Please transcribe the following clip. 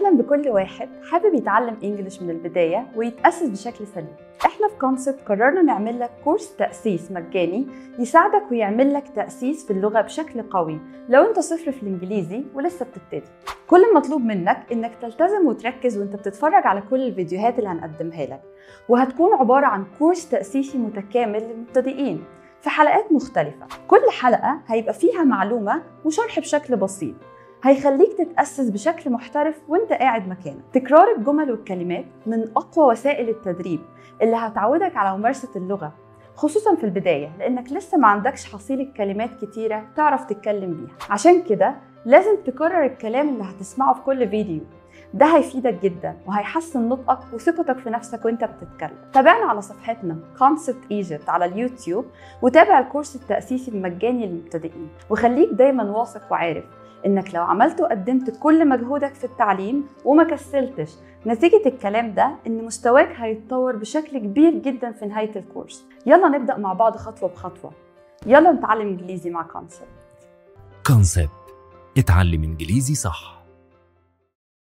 أهلا بكل واحد حابب يتعلم إنجليش من البداية ويتأسس بشكل سليم. إحنا في كونسبت قررنا نعمل لك كورس تأسيس مجاني يساعدك ويعمل لك تأسيس في اللغة بشكل قوي لو أنت صفر في الإنجليزي ولسه بتبتدي. كل المطلوب منك إنك تلتزم وتركز وأنت بتتفرج على كل الفيديوهات اللي هنقدمها لك، وهتكون عبارة عن كورس تأسيسي متكامل للمبتدئين في حلقات مختلفة. كل حلقة هيبقى فيها معلومة وشرح بشكل بسيط هيخليك تتأسس بشكل محترف وانت قاعد مكانك. تكرار الجمل والكلمات من أقوى وسائل التدريب اللي هتعودك على ممارسة اللغة، خصوصاً في البداية لأنك لسه ما عندكش حصيلة كلمات كتيرة تعرف تتكلم بيها. عشان كده لازم تكرر الكلام اللي هتسمعه في كل فيديو، ده هيفيدك جدا وهيحسن نطقك وثقتك في نفسك وانت بتتكلم. تابعنا على صفحتنا Concept Egypt على اليوتيوب وتابع الكورس التأسيسي المجاني للمبتدئين، وخليك دايما واثق وعارف إنك لو عملت وقدمت كل مجهودك في التعليم وما كسلتش، نتيجة الكلام ده إن مستواك هيتطور بشكل كبير جدا في نهاية الكورس. يلا نبدأ مع بعض خطوة بخطوة. يلا نتعلم إنجليزي مع كونسبت. اتعلم إنجليزي صح.